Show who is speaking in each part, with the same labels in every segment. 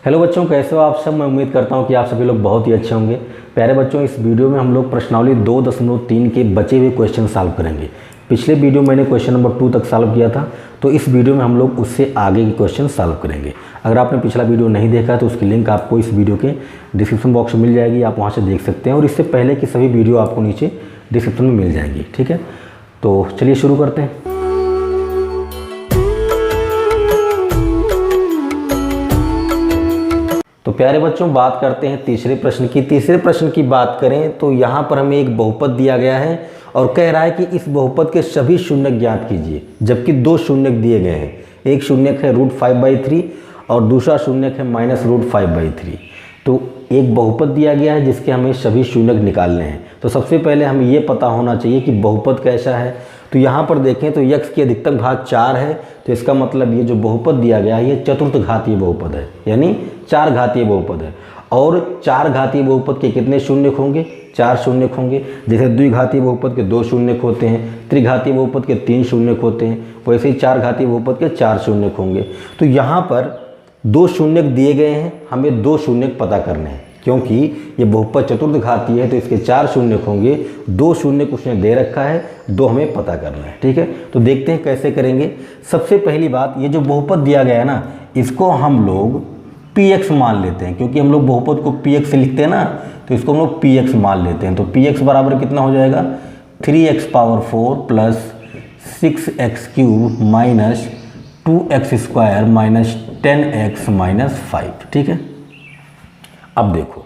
Speaker 1: Hello बच्चों, कैसे हो आप सब। मैं उम्मीद करता हूं कि आप सभी लोग बहुत ही अच्छे होंगे। प्यारे बच्चों, इस वीडियो में हम लोग प्रश्नावली 2.3 के बचे हुए क्वेश्चन सॉल्व करेंगे। पिछले वीडियो मैंने क्वेश्चन नंबर 2 तक सॉल्व किया था, तो इस वीडियो में हम लोग उससे आगे के क्वेश्चन सॉल्व करेंगे। अगर आपने पिछला वीडियो नहीं देखा है तो उसकी लिंक आपको इस वीडियो के डिस्क्रिप्शन बॉक्स में मिल जाएगी, आप वहाँ से देख सकते हैं। और इससे पहले की सभी वीडियो आपको नीचे डिस्क्रिप्शन में मिल जाएंगी। ठीक है, तो चलिए शुरू करते हैं। तो प्यारे बच्चों, बात करते हैं तीसरे प्रश्न की। तीसरे प्रश्न की बात करें तो यहाँ पर हमें एक बहुपद दिया गया है और कह रहा है कि इस बहुपद के सभी शून्यक ज्ञात कीजिए, जबकि दो शून्यक दिए गए हैं। एक शून्यक है √5/3 और दूसरा शून्यक है -√5/3। तो एक बहुपद दिया गया है जिसके हमें सभी शून्यक निकालने हैं। तो सबसे पहले हमें ये पता होना चाहिए कि बहुपद कैसा है। तो यहाँ पर देखें तो x की अधिकतम घात 4 है, तो इसका मतलब ये जो बहुपद दिया गया है ये चतुर्थ घातीय बहुपद है, यानी 4 घातीय बहुपद है। और 4 घातीय बहुपद के कितने शून्यक होंगे? 4 शून्यक होंगे। जैसे द्विघातीय बहुपद के 2 शून्यक होते हैं, त्रिघातीय बहुपद के 3 शून्यक होते हैं, वैसे ही 4 घातीय बहुपद के 4 शून्यक होंगे। तो यहाँ पर 2 शून्यक दिए गए हैं, हमें 2 शून्यक पता करने हैं। क्योंकि ये बहुपद चतुर्थ घातीय है तो इसके 4 शून्यक होंगे, 2 शून्यक उसने दे रखा है, 2 हमें पता करना है। ठीक है, तो देखते हैं कैसे करेंगे। सबसे पहली बात, ये जो बहुपद दिया गया है ना, इसको हम लोग px मान लेते हैं। क्योंकि हम लोग बहुपद को px से लिखते हैं ना, तो इसको हम लोग px मान लेते हैं। तो px बराबर कितना हो जाएगा? 3x⁴ plus 6x³ minus 2x² minus 10x minus 5। ठीक है, अब देखो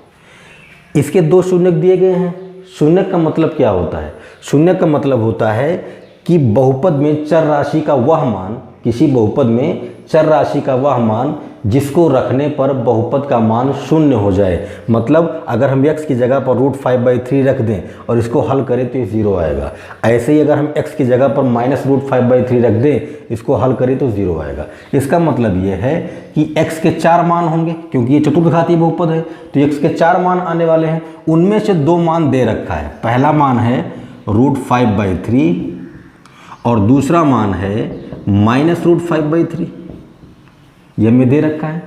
Speaker 1: इसके 2 शून्यक दिए गए हैं। शून्यक का मतलब क्या होता है? शून्यक का मतलब होता है कि बहुपद में चर राशि का वह मान, किसी बहुपद में चर राशि का वह मान जिसको रखने पर बहुपद का मान शून्य हो जाए। मतलब अगर हम x की जगह पर √5/3 रख दें और इसको हल करें तो ये 0 आएगा। ऐसे ही अगर हम x की जगह पर -√5/3 रख दें, इसको हल करें तो 0 आएगा। इसका मतलब ये है कि x के 4 मान होंगे, क्योंकि ये चतुर्घातीय बहुपद है तो x के 4 मान आने वाले हैं। उनमें से 2 मान दे रखा है। पहला मान है √5/3 और दूसरा मान है -√5/3, ये हमें दे रखा है।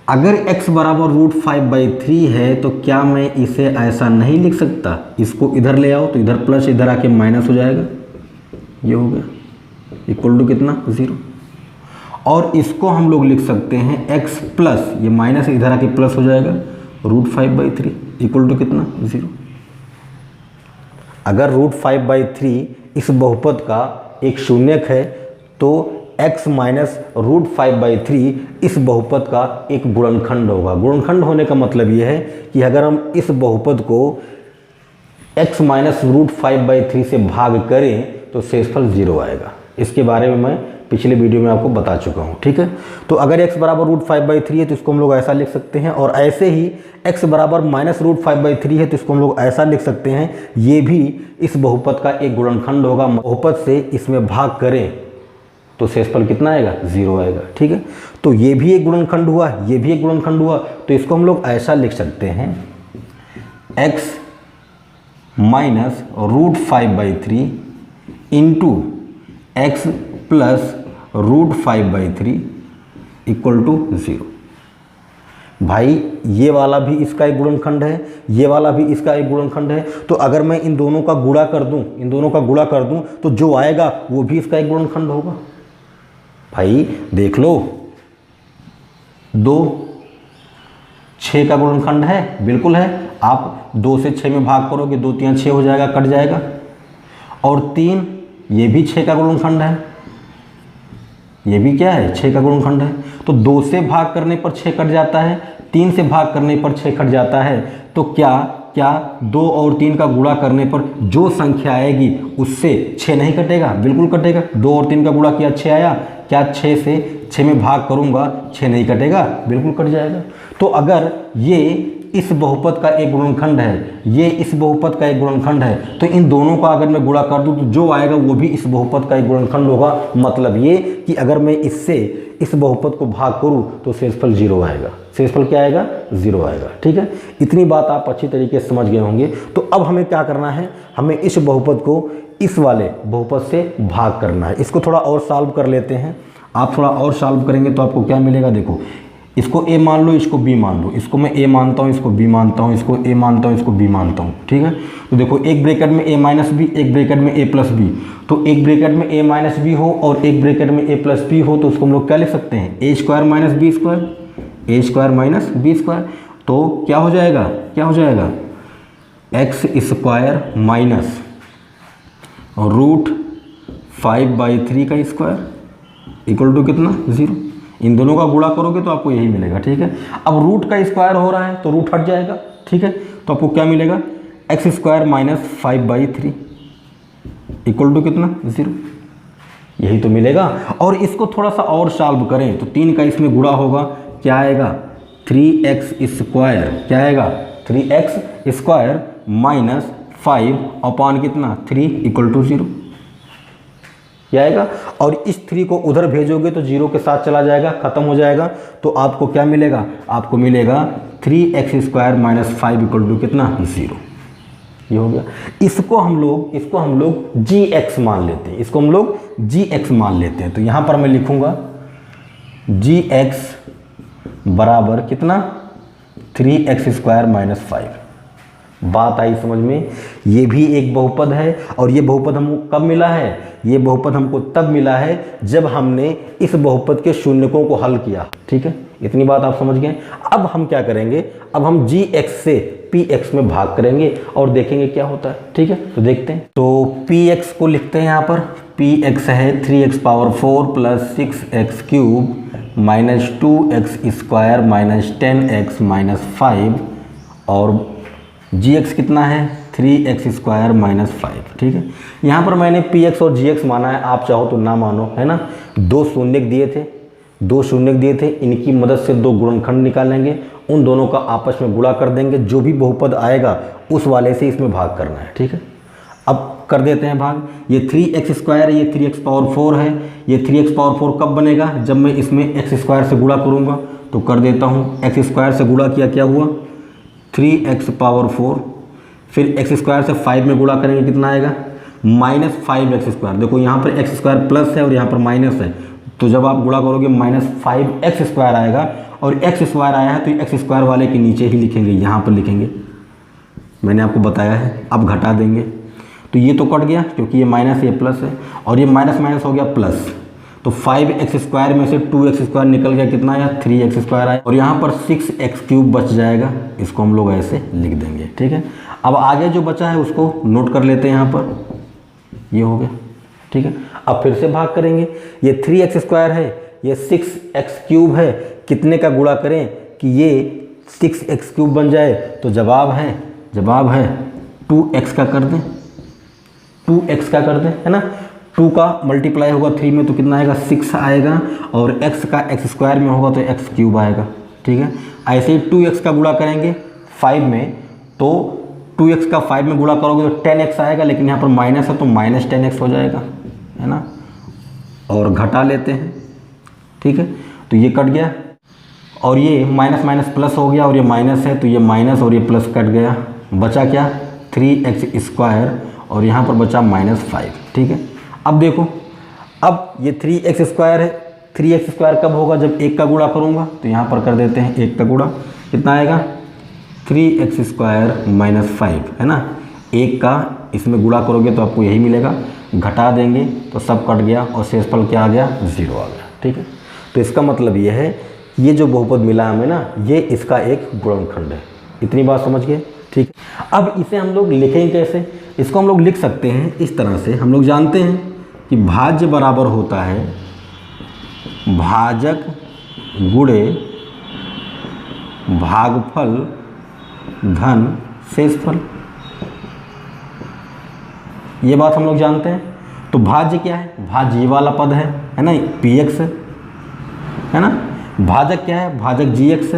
Speaker 1: अगर x बराबर √5/3 है तो क्या मैं इसे ऐसा नहीं लिख सकता? इसको इधर ले आओ तो इधर प्लस, इधर आके माइनस हो जाएगा, ये हो गया इक्वल टू कितना? 0। और इसको हम लोग लिख सकते हैं x प्लस, ये माइनस इधर आके प्लस हो जाएगा, √5/3 इक्वल टू कितना? 0। अगर √5/3 इस बहुपद का एक शून्यक है तो x माइनस √5/3 इस बहुपद का एक गुणनखंड होगा। गुणनखंड होने का मतलब ये है कि अगर हम इस बहुपद को x माइनस √5/3 से भाग करें तो शेषफल 0 आएगा। इसके बारे में मैं पिछले वीडियो में आपको बता चुका हूँ। ठीक है, तो अगर x बराबर √5/3 है तो इसको हम लोग ऐसा लिख सकते हैं, और ऐसे ही x बराबर -√5/3 है तो इसको हम लोग ऐसा लिख सकते हैं। ये भी इस बहुपद का एक गुणनखंड होगा। बहुपद से इसमें भाग करें तो शेषफल कितना आएगा? 0 आएगा। ठीक है, तो ये भी एक गुणनखंड हुआ, ये भी एक गुणनखंड हुआ, तो इसको हम लोग ऐसा लिख सकते हैं, x minus √5/3 into x plus √5/3 equal to 0। भाई ये वाला भी इसका एक गुणनखंड है, ये वाला भी इसका एक गुणनखंड है। तो अगर मैं इन दोनों का गुणा कर दूं, इन दोनों का गुणा कर दूं तो जो आएगा वो भी इसका एक गुणनखंड होगा। भाई देख लो, 2 6 का गुणनखंड है, बिल्कुल है। आप 2 से 6 में भाग करोगे, 2 3 6 हो जाएगा, कट जाएगा। और 3, ये भी 6 का गुणनखंड है, ये भी क्या है? 6 का गुणनखंड है। तो 2 से भाग करने पर 6 कट जाता है, 3 से भाग करने पर 6 कट जाता है। तो क्या 2 और 3 का गुणा करने पर जो संख्या आएगी उससे 6 नहीं कटेगा? बिल्कुल कटेगा। 2 और 3 का गुणा किया, 6 आया, क्या 6 से 6 में भाग करूंगा, 6 नहीं कटेगा? बिल्कुल कट जाएगा। तो अगर ये इस बहुपद का एक गुणनखंड है, ये इस बहुपद का एक गुणनखंड है, तो इन दोनों का अगर मैं गुणा कर दूं तो जो आएगा वो भी इस बहुपद का एक गुणनखंड होगा। मतलब ये कि अगर मैं इससे इस बहुपद को भाग करूं तो शेषफल 0 आएगा। शेषफल क्या आएगा? 0 आएगा। ठीक है, इतनी बात आप अच्छी तरीके से समझ गए होंगे। तो अब हमें क्या करना है? हमें इस बहुपद को इस वाले बहुपद से भाग करना है। इसको थोड़ा और सॉल्व कर लेते हैं। आप थोड़ा और सॉल्व करेंगे तो आपको क्या मिलेगा? देखो, इसको a मान लो, इसको b मान लो, इसको मैं a मानता हूँ, इसको b मानता हूँ, इसको a मानता हूँ, इसको b मानता हूँ, ठीक है। तो देखो एक ब्रैकेट में a माइनस बी, एक ब्रैकेट में a प्लस बी, तो एक ब्रैकेट में a माइनस बी हो और एक ब्रैकेट में a प्लस बी हो तो उसको हम लोग क्या लिख सकते हैं, a square minus b square, a square minus b square. तो क्या हो जाएगा, क्या हो जाएगा, एक्स स्क्वायर माइनस रूट 5/3 का स्क्वायर इक्वल टू कितना, 0। इन दोनों का गुणा करोगे तो आपको यही मिलेगा, ठीक है। अब रूट का स्क्वायर हो रहा है तो रूट हट जाएगा, ठीक है। तो आपको क्या मिलेगा, x square minus 5/3 equal to कितना, 0। यही तो मिलेगा। और इसको थोड़ा सा और सॉल्व करें तो 3 का इसमें गुणा होगा, क्या आएगा, 3x स्क्वायर, क्या आएगा, 3x स्क्वायर माइनस 5 अपॉन कितना, 3 इक्वल टू 0, क्या आएगा। और इस 3 को उधर भेजोगे तो 0 के साथ चला जाएगा, खत्म हो जाएगा। तो आपको क्या मिलेगा, आपको मिलेगा 3x square minus 5 equal to कितना, 0। ये हो गया। इसको हम लोग gx मान लेते हैं, इसको हम लोग gx मान लेते हैं। तो यहाँ पर मैं लिखूँगा gx बराबर कितना, 3x स्क्वायर माइनस 5। बात आई समझ में। ये भी एक बहुपद है और ये बहुपद हमको कब मिला है, ये बहुपद हमको तब मिला है जब हमने इस बहुपद के शून्यकों को हल किया, ठीक है। इतनी बात आप समझ गए। अब हम क्या करेंगे, अब हम gx से px में भाग करेंगे और देखेंगे क्या होता है, ठीक है। तो देखते हैं। तो px को लिखते हैं यहाँ पर, px है 3x power 4 plus 6x cube minus 2x square minus 10x minus 5 और gx कितना है, 3x स्क्वायर माइनस 5, ठीक है। यहाँ पर मैंने px और gx माना है, आप चाहो तो ना मानो, है ना। दो शून्यक दिए थे, इनकी मदद से दो गुणनखंड निकालेंगे, उन दोनों का आपस में गुणा कर देंगे, जो भी बहुपद आएगा उस वाले से इसमें भाग करना है, ठीक है। अब कर देते हैं भाग। ये 3x स्क्वायर है, ये 3x पावर 4 है। ये 3x पावर 4 कब बनेगा, जब मैं इसमें x स्क्वायर से गुणा करूँगा। तो कर देता हूँ, x स्क्वायर से गुणा किया, क्या हुआ, 3x पावर 4, फिर x स्क्वायर से 5 में गुणा करेंगे, कितना आएगा, माइनस 5x स्क्वायर। देखो यहाँ पर x स्क्वायर प्लस है और यहाँ पर माइनस है, तो जब आप गुणा करोगे माइनस 5x स्क्वायर आएगा। और x स्क्वायर आया है तो x स्क्वायर वाले के नीचे ही लिखेंगे, यहाँ पर लिखेंगे, मैंने आपको बताया है। अब घटा देंगे तो ये तो कट गया क्योंकि ये माइनस ये प्लस है, और ये माइनस माइनस हो गया प्लस। तो 5x स्क्वायर में से 2x स्क्वायर निकल गया, कितना आया, 3x स्क्वायर आया। और यहाँ पर 6x क्यूब बच जाएगा, इसको हम लोग ऐसे लिख देंगे, ठीक है। अब आगे जो बचा है उसको नोट कर लेते हैं, यहाँ पर ये हो गया, ठीक है। अब फिर से भाग करेंगे, ये 3x स्क्वायर है, ये 6x क्यूब है, कितने का गुणा करें कि ये 6x क्यूब बन जाए। तो जवाब है 2x का कर दें, 2x का कर दें, है ना। 2 का मल्टीप्लाई होगा 3 में तो कितना आएगा, 6 आएगा, और x का x स्क्वायर में होगा तो x क्यूब आएगा, ठीक है। ऐसे ही 2x का गुणा करेंगे 5 में, तो 2x का 5 में गुणा करोगे तो 10x आएगा, लेकिन यहाँ पर माइनस है तो माइनस 10x हो जाएगा, है ना। और घटा लेते हैं, ठीक है। तो ये कट गया और ये माइनस माइनस प्लस हो गया, और ये माइनस है तो ये माइनस और ये प्लस कट गया, बचा क्या, 3x स्क्वायर, और यहाँ पर बचा -5, ठीक है। अब देखो, अब ये 3x स्क्वायर है, 3x स्क्वायर कब होगा, जब 1 का गुणा करूँगा। तो यहाँ पर कर देते हैं 1 का गुणा, कितना आएगा, 3x स्क्वायर -5, है ना। 1 का इसमें गुणा करोगे तो आपको यही मिलेगा, घटा देंगे तो सब कट गया और शेषफल क्या आ गया, 0 आ गया, ठीक है। तो इसका मतलब ये है, ये जो बहुपद मिला हमें ना, ये इसका एक गुणनखंड है। इतनी बात समझ गए, ठीक। अब इसे हम लोग लिखेंगे कैसे, इसको हम लोग लिख सकते हैं इस तरह से। हम लोग जानते हैं कि भाज्य बराबर होता है भाजक गुणे भागफल धन शेषफल। ये बात हम लोग जानते हैं। तो भाज्य क्या है, भाज्य ये वाला पद है ना, px है ना। भाजक क्या है, भाजक gx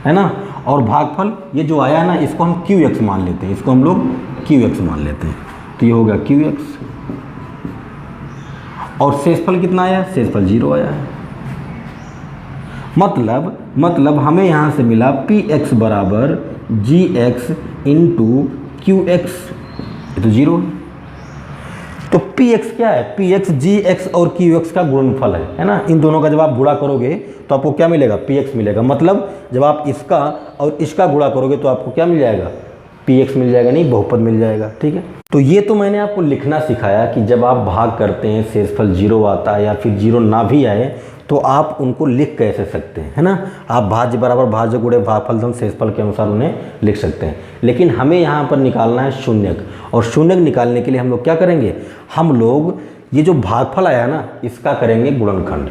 Speaker 1: है ना। और भागफल ये जो आया ना, इसको हम qx मान लेते हैं, इसको हम लोग qx मान लेते हैं। तो ये हो गया qx, और शेषफल कितना आया, शेषफल 0 आया है। मतलब हमें यहाँ से मिला px बराबर gx इंटू qx, ये तो 0 है। तो पी एक्स क्या है, पी एक्स जी एक्स और क्यू एक्स का गुणनफल है ना। इन दोनों का जब आप गुणा करोगे तो आपको क्या मिलेगा, पी एक्स मिलेगा। मतलब जब आप इसका और इसका गुणा करोगे तो आपको क्या मिल जाएगा, पी एक्स मिल जाएगा, नहीं बहुपद मिल जाएगा। ठीक है, तो ये तो मैंने आपको लिखना सिखाया कि जब आप भाग करते हैं शेषफल जीरो आता है या फिर जीरो ना भी आए तो आप उनको लिख कैसे सकते हैं, है ना। आप भाज्य बराबर भाज्य गुणे भागफल धन शेषफल के अनुसार उन्हें लिख सकते हैं। लेकिन हमें यहाँ पर निकालना है शून्यक, और शून्यक निकालने के लिए हम लोग क्या करेंगे, हम लोग ये जो भागफल आया ना इसका करेंगे गुणनखंड,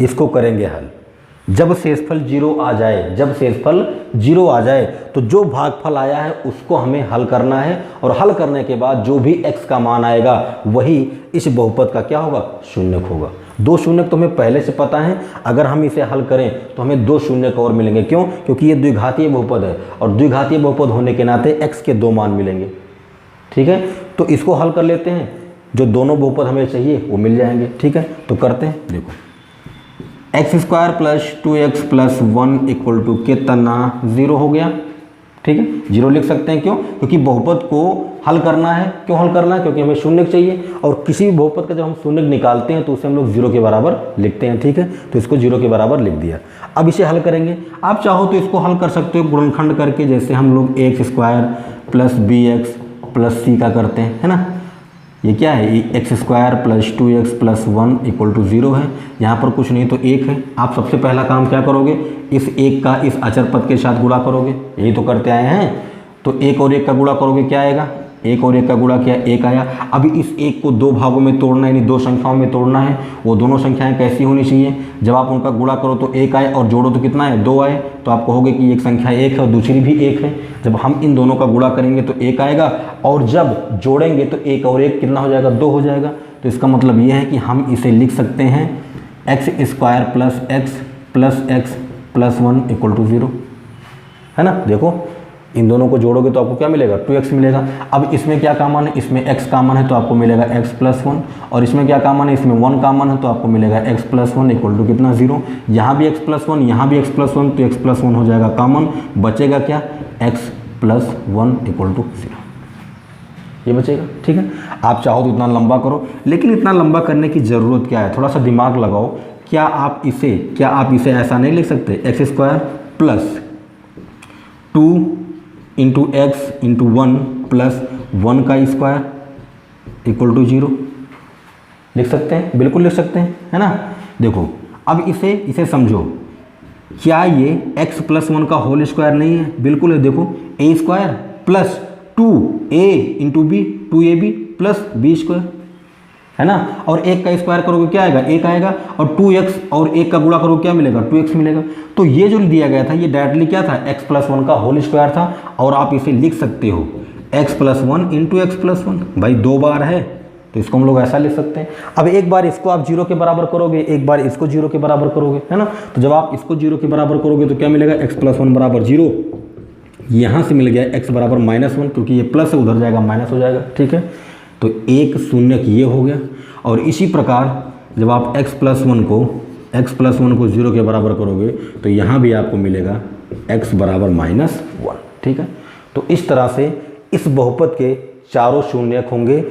Speaker 1: इसको करेंगे हल। जब शेषफल जीरो आ जाए, जब शेषफल जीरो आ जाए तो जो भागफल आया है उसको हमें हल करना है, और हल करने के बाद जो भी x का मान आएगा वही इस बहुपद का क्या होगा, शून्यक होगा। दो शून्यक तो हमें पहले से पता है, अगर हम इसे हल करें तो हमें दो शून्यक और मिलेंगे। क्यों, क्योंकि ये द्विघातीय बहुपद है, और द्विघातीय बहुपद होने के नाते x के दो मान मिलेंगे। ठीक है, तो इसको हल कर लेते हैं, जो दोनों बहुपद हमें चाहिए वो मिल जाएंगे। ठीक है, तो करते हैं, देखो x square plus 2x plus 1 equal to कितना, 0 हो गया। ठीक है, 0 लिख सकते हैं, क्यों, क्योंकि बहुपद को हल करना है। क्यों हल करना है, क्योंकि हमें शून्यक चाहिए, और किसी भी बहुपद का जब हम शून्यक निकालते हैं तो उसे हम लोग 0 के बराबर लिखते हैं। ठीक है, तो इसको 0 के बराबर लिख दिया। अब इसे हल करेंगे, आप चाहो तो इसको हल कर सकते हो गुणनखंड करके, जैसे हम लोग X square plus B X plus C का करते हैं, है ना। ये क्या है, ये X square plus 2x plus 1 equal to 0 है। यहाँ पर कुछ नहीं तो 1 है। आप सबसे पहला काम क्या करोगे, इस 1 का इस अचर पद के साथ गुणा करोगे, यही तो करते आए हैं। तो 1 और 1 का गुणा करोगे, क्या आएगा, 1 और 1 का गुणा किया, 1 आया। अभी इस 1 को दो भागों में तोड़ना है, यानी दो संख्याओं में तोड़ना है। वो दोनों संख्याएं कैसी होनी चाहिए, जब आप उनका गुणा करो तो 1 आए और जोड़ो तो कितना है, 2 आए। तो आप कहोगे कि एक संख्या 1 है और दूसरी भी 1 है। जब हम इन दोनों का गुणा करेंगे तो 1 आएगा, और जब जोड़ेंगे तो 1 और 1 कितना हो जाएगा, 2 हो जाएगा। तो इसका मतलब ये है कि हम इसे लिख सकते हैं x square plus x plus 1 equal to 0, है ना। देखो इन दोनों को जोड़ोगे तो आपको क्या मिलेगा, 2x मिलेगा। अब इसमें क्या कॉमन है, इसमें x कॉमन है तो आपको मिलेगा x प्लस 1, और इसमें क्या कॉमन है, इसमें 1 कॉमन है तो आपको मिलेगा x प्लस 1 इक्वल टू कितना, 0। यहाँ भी x प्लस 1, यहाँ भी x प्लस 1, तो x प्लस 1 हो जाएगा कॉमन, बचेगा क्या, x प्लस 1 इक्वल टू 0, ये बचेगा। ठीक है, आप चाहो तो इतना लंबा करो, लेकिन इतना लंबा करने की ज़रूरत क्या है, थोड़ा सा दिमाग लगाओ। क्या आप इसे ऐसा नहीं लिख सकते, x square plus 2 into x into 1 plus 1 का स्क्वायर इक्वल टू 0 लिख सकते हैं, बिल्कुल लिख सकते हैं, है ना। देखो अब इसे समझो, क्या ये x प्लस 1 का होल स्क्वायर नहीं है, बिल्कुल है। देखो a square plus 2a into b, 2ab plus b square, है ना। और 1 का स्क्वायर करोगे क्या आएगा, 1 आएगा, और 2x और 1 का गुणा करोगे क्या मिलेगा, 2x मिलेगा। तो ये जो दिया गया था ये डायरेक्टली क्या था, x प्लस 1 का होल स्क्वायर था, और आप इसे लिख सकते हो x plus 1 into x plus 1। भाई 2 बार है तो इसको हम लोग ऐसा लिख सकते हैं। अब एक बार इसको आप 0 के बराबर करोगे, एक बार इसको 0 के बराबर करोगे, है ना। तो जब आप इसको 0 के बराबर करोगे तो क्या मिलेगा, x प्लस 1 बराबर 0। यहाँ से मिल गया x बराबर -1, क्योंकि ये प्लस है उधर जाएगा माइनस हो जाएगा। ठीक है, तो एक शून्यक ये हो गया। और इसी प्रकार जब आप x प्लस 1 को 0 के बराबर करोगे तो यहाँ भी आपको मिलेगा x बराबर -1। ठीक है, तो इस तरह से इस बहुपद के चारों शून्यक होंगे,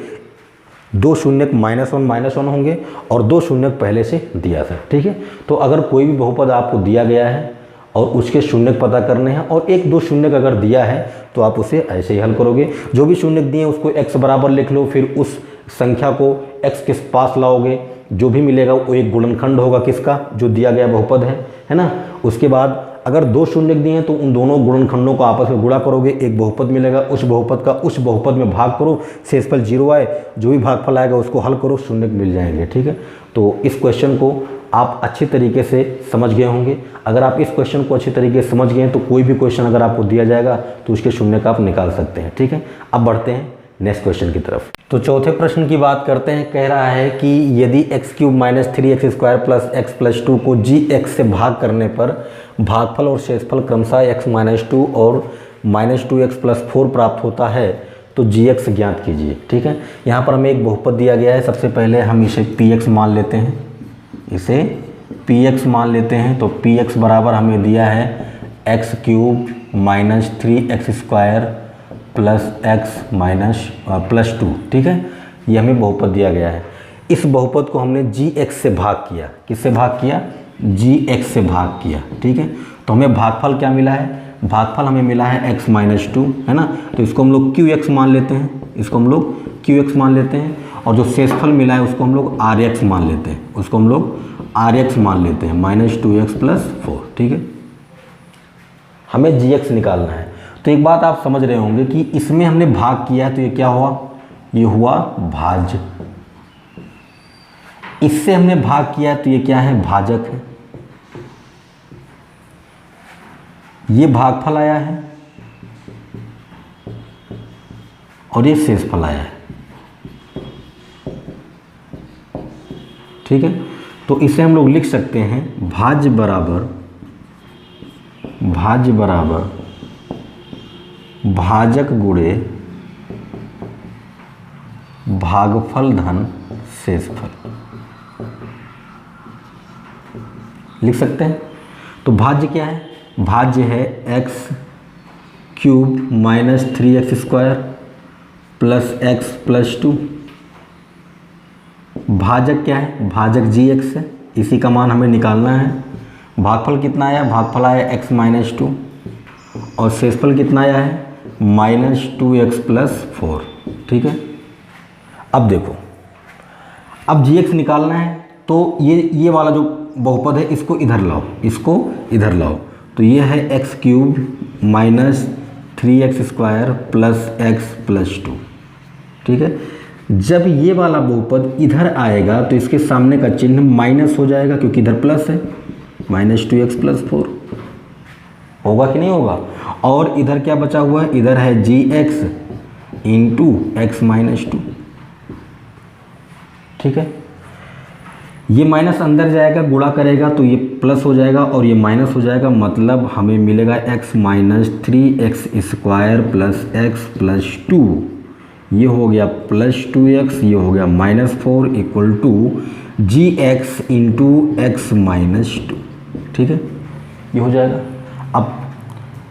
Speaker 1: 2 शून्यक -1 होंगे और 2 शून्यक पहले से दिया था। ठीक है, तो अगर कोई भी बहुपद आपको दिया गया है और उसके शून्यक पता करने हैं, और 1-2 शून्यक अगर दिया है तो आप उसे ऐसे ही हल करोगे। जो भी शून्यक दिए उसको x बराबर लिख लो, फिर उस संख्या को x के पास लाओगे, जो भी मिलेगा वो एक गुणनखंड होगा किसका, जो दिया गया बहुपद है ना। उसके बाद अगर 2 शून्यक दिए हैं तो उन दोनों गुणनखंडों को आपस में गुणा करोगे, एक बहुपद मिलेगा, उस बहुपद का उस बहुपद में भाग करो, शेषफल 0 आए, जो भी भागफल आएगा उसको हल करो, शून्यक मिल जाएंगे। ठीक है, तो इस क्वेश्चन को आप अच्छी तरीके से समझ गए होंगे। अगर आप इस क्वेश्चन को अच्छी तरीके से समझ गए हैं तो कोई भी क्वेश्चन अगर आपको दिया जाएगा तो उसके शून्यक आप निकाल सकते हैं। ठीक है, अब बढ़ते हैं नेक्स्ट क्वेश्चन की तरफ। तो चौथे प्रश्न की बात करते हैं। कह रहा है कि यदि x³ - 3x² plus x plus 2 को gx से भाग करने पर भागफल और शेषफल क्रमशः x - 2 और -2x प्लस 4 प्राप्त होता है तो gx ज्ञात कीजिए। ठीक है, यहाँ पर हमें एक बहुपद दिया गया है। सबसे पहले हम इसे px मान लेते हैं, इसे px मान लेते हैं। तो px बराबर हमें दिया है x³ - 3x² plus x plus 2। ठीक है, ये हमें बहुपद दिया गया है। इस बहुपद को हमने gx से भाग किया। किससे भाग किया? gx से भाग किया। ठीक है, तो हमें भागफल क्या मिला है? भागफल हमें मिला है x - 2, है ना। तो इसको हम लोग qx मान लेते हैं, इसको हम लोग qx मान लेते हैं, और जो शेषफल मिला है उसको हम लोग rx मान लेते हैं, उसको हम लोग rx मान लेते हैं, -2x + 4। ठीक है, हमें gx निकालना है। तो एक बात आप समझ रहे होंगे कि इसमें हमने भाग किया है तो ये क्या हुआ? ये हुआ भाज्य। इससे हमने भाग किया तो ये क्या है? भाजक है। ये भागफल आया है और ये शेषफल आया है। ठीक है, तो इसे हम लोग लिख सकते हैं भाज्य बराबर भाजक गुणे भागफल धन शेषफल, लिख सकते हैं। तो भाज्य क्या है? भाज्य है x³ - 3x² + x + 2। भाजक क्या है? भाजक gx है, इसी का मान हमें निकालना है। भागफल कितना आया? भागफल आया x - 2, और शेषफल कितना आया है? -2x + 4। ठीक है, अब देखो, अब gx निकालना है तो ये वाला जो बहुपद है इसको इधर लाओ, इसको इधर लाओ। तो ये है x³ - 3x² + x + 2। ठीक है, जब ये वाला बहुपद इधर आएगा तो इसके सामने का चिन्ह माइनस हो जाएगा, क्योंकि इधर प्लस है, -2x + 4 होगा कि नहीं होगा। और इधर क्या बचा हुआ है? इधर है gx × x - 2। ठीक है, ये माइनस अंदर जाएगा, गुणा करेगा तो ये प्लस हो जाएगा और ये माइनस हो जाएगा, मतलब हमें मिलेगा x - 3x² + x + 2। ये हो गया +2x, ये हो गया -4 = gx × x - 2। ठीक है, ये हो जाएगा। अब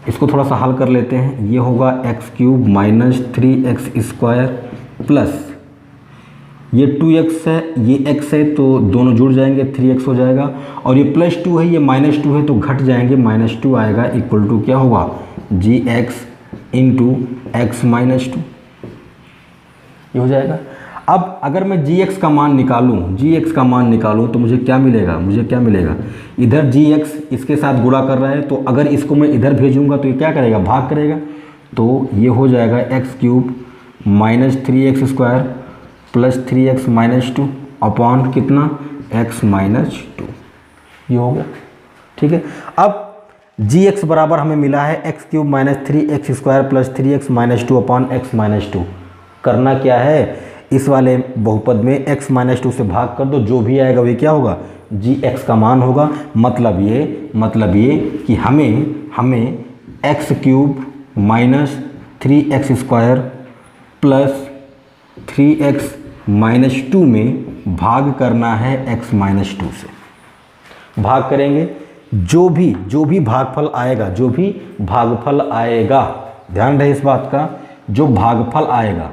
Speaker 1: इसको थोड़ा सा हल कर लेते हैं। ये होगा x³ - 3x² प्लस ये 2x है, ये x है, तो दोनों जुड़ जाएंगे, 3x हो जाएगा, और ये +2 है, ये -2 है, तो घट जाएंगे, -2 आएगा, = क्या होगा? gx × x - 2। ये हो जाएगा। अब अगर मैं gx का मान निकालूं तो मुझे क्या मिलेगा? इधर gx इसके साथ गुणा कर रहा है, तो अगर इसको मैं इधर भेजूंगा तो ये क्या करेगा? भाग करेगा। तो ये हो जाएगा x³ - 3x² + 3x - 2 अपॉन कितना? x - 2। ये हो गया। ठीक है, अब gx बराबर हमें मिला है x³ - 3x² + 3x - 2 upon x - 2। करना क्या है? इस वाले बहुपद में x - 2 से भाग कर दो, जो भी आएगा वही क्या होगा? gx का मान होगा। मतलब ये कि हमें x³ - 3x² + 3x - 2 में भाग करना है x - 2 से। भाग करेंगे, जो भी भागफल आएगा, ध्यान रहे इस बात का, जो भागफल आएगा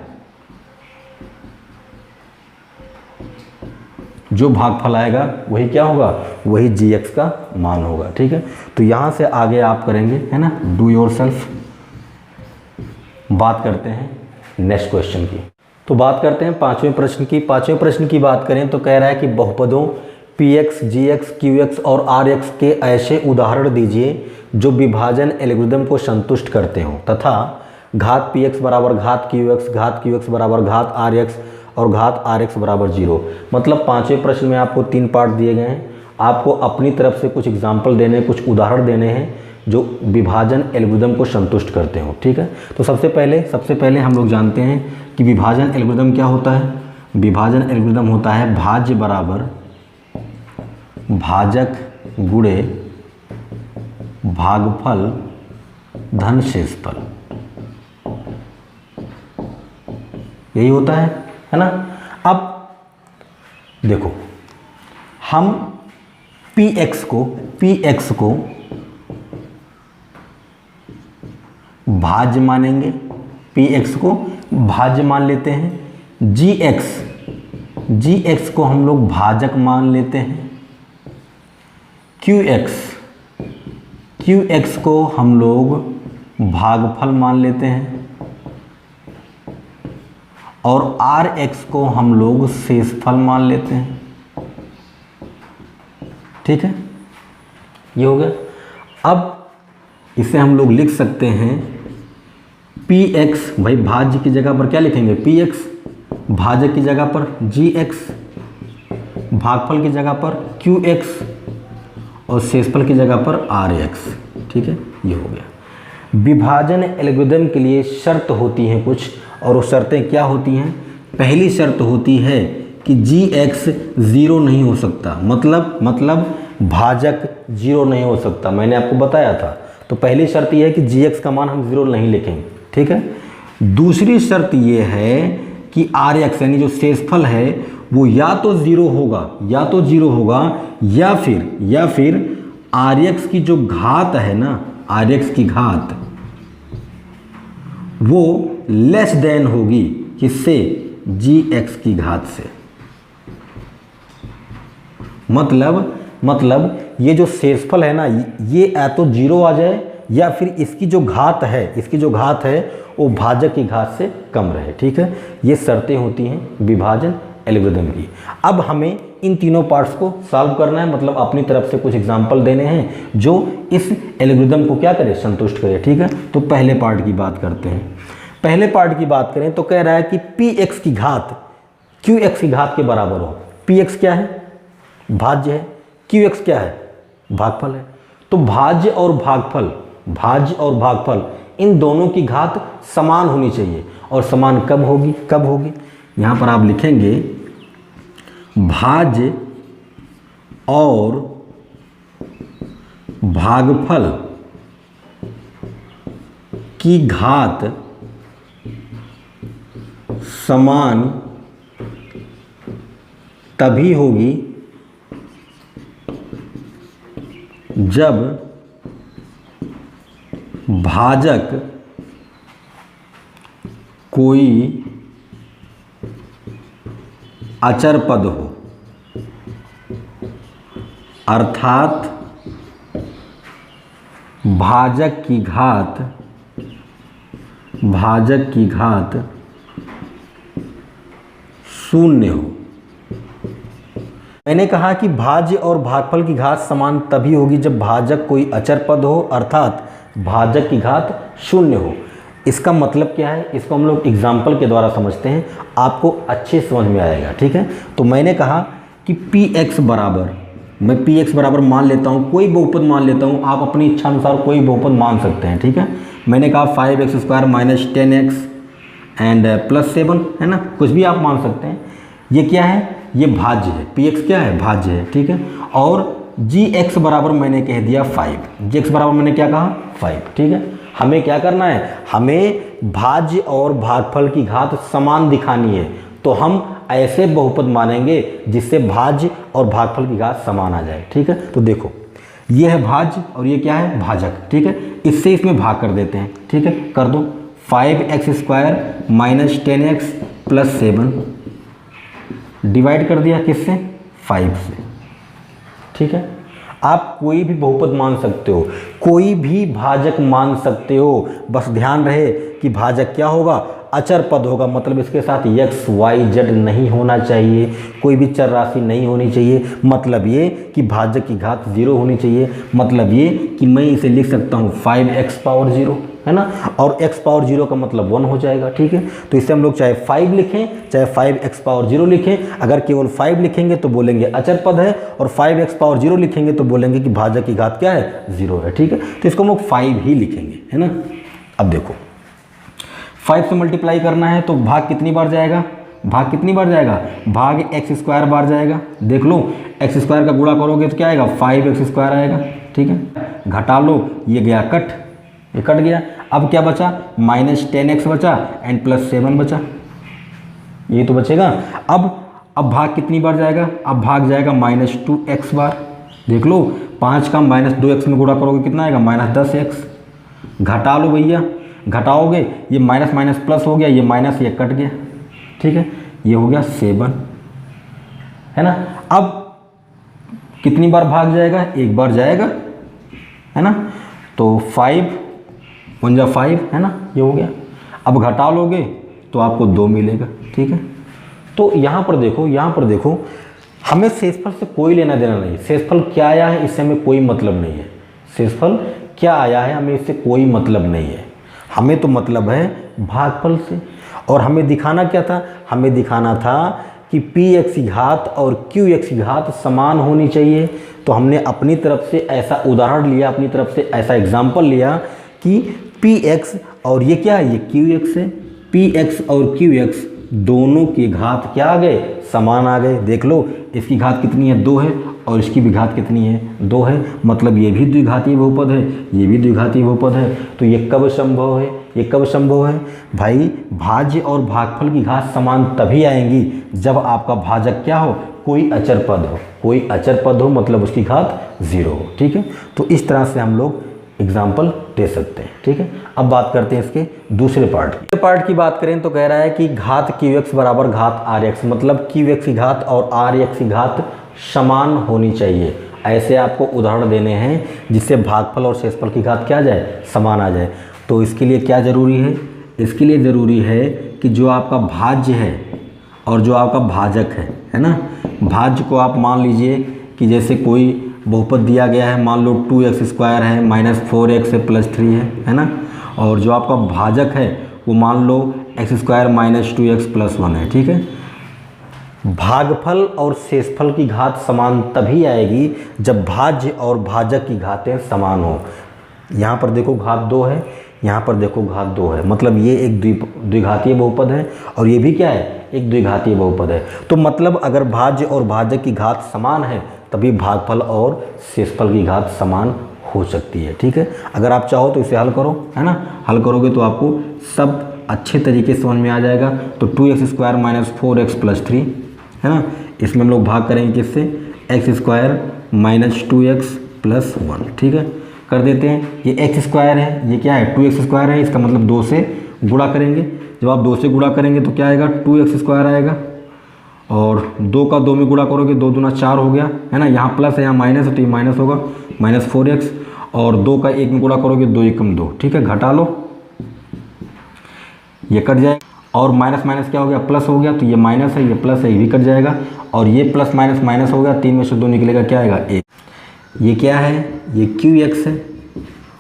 Speaker 1: वही क्या होगा? वही gx का मान होगा। ठीक है, तो यहाँ से आगे आप करेंगे, है ना, डू योर सेल्फ। बात करते हैं नेक्स्ट क्वेश्चन की। तो बात करते हैं पाँचवें प्रश्न की बात करें तो कह रहा है कि बहुपदों px, gx, qx और rx के ऐसे उदाहरण दीजिए जो विभाजन एल्गोरिदम को संतुष्ट करते हों तथा घात px बराबर घात qx बराबर घात rx और घात rx बराबर 0। मतलब पाँचवें प्रश्न में आपको 3 पार्ट दिए गए हैं। आपको अपनी तरफ से कुछ एग्जाम्पल देने, कुछ उदाहरण देने हैं जो विभाजन एल्गोरिदम को संतुष्ट करते हो। ठीक है, तो सबसे पहले हम लोग जानते हैं कि विभाजन एल्गोरिदम क्या होता है। विभाजन एल्गोरिदम होता है भाज्य बराबर भाजक गुणे भागफल धन शेषफल, यही होता है ना। अब देखो, हम px को भाज्य मानेंगे, px को भाज्य मान लेते हैं, जी एक्स को हम लोग भाजक मान लेते हैं, क्यू एक्स को हम लोग भागफल मान लेते हैं, और आर एक्स को हम लोग शेषफल मान लेते हैं। ठीक है, ये हो गया। अब इसे हम लोग लिख सकते हैं पी एक्स, भाई भाज्य की जगह पर क्या लिखेंगे, पी एक्स, भाजक की जगह पर जी एक्स, भागफल की जगह पर क्यू एक्स, और शेषफल की जगह पर आर एक्स। ठीक है, ये हो गया। विभाजन एल्गोरिथम के लिए शर्त होती हैं कुछ, और वो शर्तें क्या होती हैं। पहली शर्त होती है कि जी एक्स ज़ीरो नहीं हो सकता, मतलब भाजक जीरो नहीं हो सकता, मैंने आपको बताया था। तो पहली शर्त यह है कि जी एक्स का मान हम ज़ीरो नहीं लिखेंगे। ठीक है, दूसरी शर्त ये है कि आर एक्स यानी जो शेषफल है वो या तो ज़ीरो होगा, या फिर आर एक्स की जो घात है ना, आर एक्स की घात वो लेस देन होगी किससे, जी एक्स की घात से। मतलब ये जो शेषफल है ना, ये या तो जीरो आ जाए, या फिर इसकी जो घात है वो भाजक की घात से कम रहे। ठीक है, ये शर्तें होती हैं विभाजन एल्गोरिथम की। अब हमें इन तीनों पार्ट्स को सॉल्व करना है, मतलब अपनी तरफ से कुछ एग्जाम्पल देने हैं जो इस एल्गोरिथम को क्या करे, संतुष्ट करे। ठीक है, तो पहले पार्ट की बात करते हैं। पहले पार्ट की बात करें तो कह रहा है कि पी एक्स की घात क्यू एक्स की घात के बराबर हो। पी एक्स क्या है, भाज्य है, क्यू एक्स क्या है, भागफल है। तो भाज्य और भागफल इन दोनों की घात समान होनी चाहिए, और समान कब होगी, यहाँ पर आप लिखेंगे भाज्य और भागफल की घात समान तभी होगी जब भाजक कोई अचर पद हो, अर्थात भाजक की घात शून्य हो। मैंने कहा कि भाज्य और भागफल की घात समान तभी होगी जब भाजक कोई अचर पद हो, अर्थात भाजक की घात शून्य हो। इसका मतलब क्या है, इसको हम लोग एग्जाम्पल के द्वारा समझते हैं, आपको अच्छे समझ में आएगा। ठीक है, तो मैंने कहा कि पी एक्स बराबर, मैं पी एक्स बराबर मान लेता हूँ, कोई बहुपद मान लेता हूँ, आप अपनी इच्छा अनुसार कोई बहुपद मान सकते हैं। ठीक है, मैंने कहा 5x² माइनस 10x एंड +7 है ना, कुछ भी आप मान सकते हैं। ये क्या है, ये भाज्य है, पी एक्स क्या है, भाज्य है। ठीक है, और जी एक्स बराबर मैंने कह दिया 5, जी एक्स बराबर मैंने क्या कहा 5। ठीक है, हमें क्या करना है, हमें भाज्य और भागफल की घात समान दिखानी है, तो हम ऐसे बहुपद मानेंगे जिससे भाज्य और भागफल की घात समान आ जाए। ठीक है, तो देखो ये है भाज्य और ये क्या है, भाजक। ठीक है, इससे इसमें भाग कर देते हैं। ठीक है, कर दो, 5x² minus 10x plus 7 divide कर दिया किससे, 5 से। ठीक है, आप कोई भी बहुपद मान सकते हो, कोई भी भाजक मान सकते हो, बस ध्यान रहे कि भाजक क्या होगा, अचर पद होगा, मतलब इसके साथ x, y, z नहीं होना चाहिए, कोई भी चर राशि नहीं होनी चाहिए। मतलब ये कि भाजक की घात 0 होनी चाहिए, मतलब ये कि मैं इसे लिख सकता हूँ 5x⁻0 है ना, और x⁻0 का मतलब 1 हो जाएगा। ठीक है, तो इसे हम लोग चाहे 5 लिखें चाहे 5x⁻0 लिखें, अगर केवल 5 लिखेंगे तो बोलेंगे अचर पद है, और 5x⁻0 लिखेंगे तो बोलेंगे कि भाजक की घात क्या है, 0 है। ठीक है, तो इसको हम लोग 5 ही लिखेंगे, है ना। अब देखो 5 से मल्टीप्लाई करना है तो भाग कितनी बार जाएगा, भाग x² बार जाएगा। देख लो x² का गुणा करोगे तो क्या आएगा, 5x² आएगा। ठीक है, घटा लो, ये गया कट, ये कट गया। अब क्या बचा, -10x बचा एंड +7 बचा, ये तो बचेगा। अब भाग कितनी बार जाएगा, अब भाग जाएगा -2x बार। देख लो 5 का -2x में गुणा करोगे कितना आएगा, -10x। घटा लो भैया, घटाओगे ये माइनस माइनस प्लस हो गया, ये माइनस ये कट गया। ठीक है, ये हो गया 7, है ना। अब कितनी बार भाग जाएगा, एक बार जाएगा, है ना। तो 5 1 जा 5, है ना, ये हो गया। अब घटा लोगे तो आपको 2 मिलेगा, ठीक है। तो यहाँ पर देखो हमें शेषफल से कोई लेना देना नहीं है। शेषफल क्या आया है इससे हमें कोई मतलब नहीं है। शेषफल क्या आया है हमें इससे कोई मतलब नहीं है। हमें तो मतलब है भागफल से। और हमें दिखाना क्या था, हमें दिखाना था कि px की घात और qx की घात समान होनी चाहिए। तो हमने अपनी तरफ से ऐसा उदाहरण लिया, अपनी तरफ से ऐसा एग्जाम्पल लिया कि px और ये क्या है, ये qx है। px और qx दोनों की घात क्या आ गए, समान आ गए। देख लो इसकी घात कितनी है, 2 है, और इसकी भी घात कितनी है, 2 है। मतलब ये भी द्विघातीय बहुपद है, ये भी द्विघातीय बहुपद है। तो ये कब संभव है, ये कब संभव है भाई, भाज्य और भागफल की घात समान तभी आएंगी जब आपका भाजक क्या हो, कोई अचर पद हो। कोई अचर पद हो मतलब उसकी घात 0 हो, ठीक है। तो इस तरह से हम लोग एग्जाम्पल दे सकते हैं, ठीक है। अब बात करते हैं इसके दूसरे पार्ट की बात करें तो कह रहा है कि घात qx बराबर घात rx, मतलब qx की घात और rx की घात समान होनी चाहिए। ऐसे आपको उदाहरण देने हैं जिससे भागफल और शेषफल की घात क्या आ जाए, समान आ जाए। तो इसके लिए क्या ज़रूरी है, इसके लिए ज़रूरी है कि जो आपका भाज्य है और जो आपका भाजक है ना। भाज्य को आप मान लीजिए कि जैसे कोई बहुपद दिया गया है, मान लो 2x² है -4x है +3 है ना। और जो आपका भाजक है वो मान लो x² -2x +1 है, ठीक है। भागफल और शेषफल की घात समान तभी आएगी जब भाज्य और भाजक की घातें समान हो। यहाँ पर देखो घात 2 है, यहाँ पर देखो घात 2 है, मतलब ये एक द्विघातीय बहुपद है और ये भी क्या है, एक द्विघातीय बहुपद है। तो मतलब अगर भाज्य और भाजक की घात समान है तभी भागफल और शेषफल की घात समान हो सकती है, ठीक है। अगर आप चाहो तो इसे हल करो, है ना। हल करोगे तो आपको सब अच्छे तरीके से समझ में आ जाएगा। तो 2x² -4x +3, है ना। इसमें हम लोग भाग करेंगे किससे, x² -2x +1, ठीक है। कर देते हैं। ये x² है, ये क्या है, 2x² है, इसका मतलब 2 से गुणा करेंगे। जब आप 2 से गुणा करेंगे तो क्या आएगा, 2x² आएगा। और 2 का 2 में गुणा करोगे 2 दूना 4 हो गया, है ना। यहाँ प्लस है, यहाँ माइनस है, तो ये माइनस होगा -4x। और 2 का 1 में गुणा करोगे 2 एकम 2, ठीक है। घटा लो, ये कट जाएगा। और माइनस माइनस क्या हो गया, प्लस हो गया। तो ये माइनस है, ये प्लस है, ये भी कट जाएगा। और ये प्लस माइनस माइनस हो गया, 3 में से 2 निकलेगा, क्या आएगा, 1। ये क्या है, ये qx है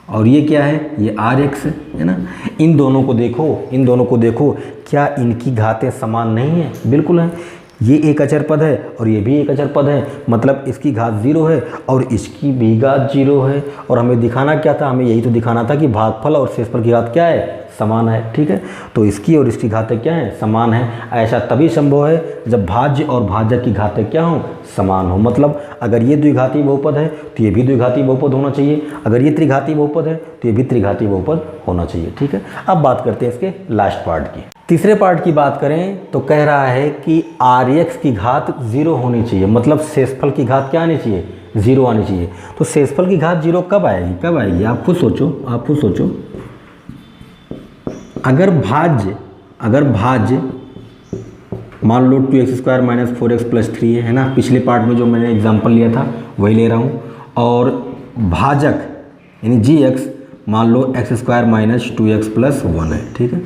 Speaker 1: और ये क्या है, ये rx है ना। इन दोनों को देखो, क्या इनकी घातें समान नहीं है, बिल्कुल है। ये एक अचर पद है और ये भी एक अचर पद है, मतलब इसकी घात 0 है और इसकी भी घात 0 है। और हमें दिखाना क्या था, हमें यही तो दिखाना था कि भागफल और शेषफल की घात क्या है, समान है, ठीक है। तो इसकी और इसकी घातें क्या है, समान है। ऐसा तभी संभव है जब भाज्य और भाजक की घातें क्या हों, समान हो। मतलब अगर ये द्विघातीय बहुपद है तो ये भी द्विघातीय बहुपद होना चाहिए, अगर ये त्रिघातीय बहुपद है तो ये भी त्रिघातीय बहुपद होना चाहिए, ठीक है। अब बात करते हैं इसके लास्ट पार्ट की। तीसरे पार्ट की बात करें तो कह रहा है कि rx की घात 0 होनी चाहिए, मतलब शेषफल की घात क्या आनी चाहिए, 0 आनी चाहिए। तो शेषफल की घात 0 कब आएगी, आप खुद सोचो। अगर भाज्य मान लो 2x² -4x +3 है ना। पिछले पार्ट में जो मैंने एग्जांपल लिया था वही ले रहा हूँ। और भाजक यानी gx मान लो x² -2x +1 है, ठीक है।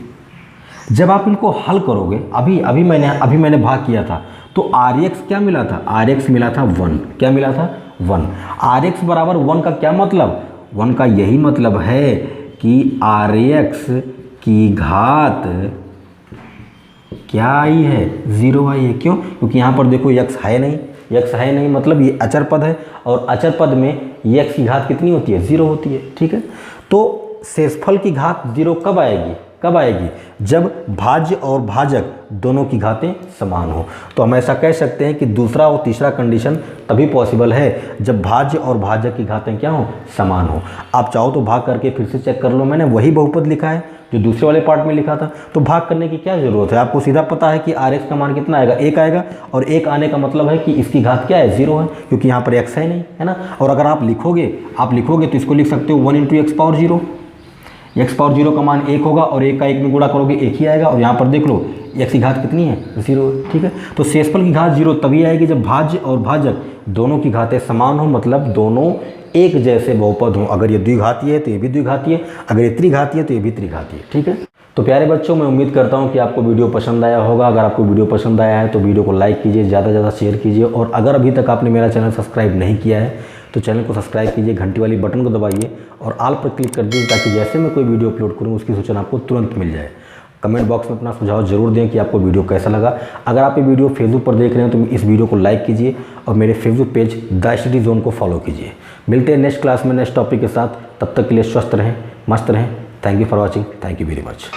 Speaker 1: जब आप इनको हल करोगे, अभी मैंने भाग किया था, तो rx क्या मिला था, rx मिला था 1। क्या मिला था, 1। rx बराबर 1 का क्या मतलब, 1 का यही मतलब है कि rx की घात क्या आई है, 0 आई है। क्यों, क्योंकि यहाँ पर देखो x है नहीं, मतलब ये अचर पद है और अचर पद में x की घात कितनी होती है, 0 होती है, ठीक है। तो शेषफल की घात 0 कब आएगी, जब भाज्य और भाजक दोनों की घातें समान हो। तो हम ऐसा कह सकते हैं कि दूसरा और तीसरा कंडीशन तभी पॉसिबल है जब भाज्य और भाजक की घातें क्या हो, समान हो। आप चाहो तो भाग करके फिर से चेक कर लो, मैंने वही बहुपद लिखा है जो दूसरे वाले पार्ट में लिखा था। तो भाग करने की क्या ज़रूरत है, आपको सीधा पता है कि rx का मान कितना आएगा, 1 आएगा। और 1 आने का मतलब है कि इसकी घात क्या है, 0 है, क्योंकि यहाँ पर x है नहीं, है ना। और अगर आप लिखोगे तो इसको लिख सकते हो 1 × x⁴। x⁴ का मान 1 होगा और 1 का 1 में गुणा करोगे 1 ही आएगा। और यहाँ पर देख लो x की घात कितनी है 0 है, ठीक है। तो शेषफल की घात 0 तभी आएगी जब भाज्य और भाजक दोनों की घातें समान हो, मतलब दोनों एक जैसे बहुपद हों। अगर ये द्विघातीय है तो ये भी द्विघातीय है, अगर ये त्रिघातीय है तो ये भी त्रिघातीय है, ठीक है। तो प्यारे बच्चों, मैं उम्मीद करता हूँ कि आपको वीडियो पसंद आया होगा। अगर आपको वीडियो पसंद आया है तो वीडियो को लाइक कीजिए, ज़्यादा से ज़्यादा शेयर कीजिए, और अगर अभी तक आपने मेरा चैनल सब्सक्राइब नहीं किया है तो चैनल को सब्सक्राइब कीजिए, घंटी वाली बटन को दबाइए और ऑल पर क्लिक कर दीजिए, ताकि जैसे मैं कोई वीडियो अपलोड करूँ उसकी सूचना आपको तुरंत मिल जाए। कमेंट बॉक्स में अपना सुझाव जरूर दें कि आपको वीडियो कैसा लगा। अगर आप ये वीडियो फेसबुक पर देख रहे हैं तो इस वीडियो को लाइक कीजिए और मेरे Facebook page the study zone को फॉलो कीजिए। मिलते हैं नेक्स्ट क्लास में नेक्स्ट टॉपिक के साथ। तब तक के लिए स्वस्थ रहें, मस्त रहें। Thank you for watching. Thank you very much.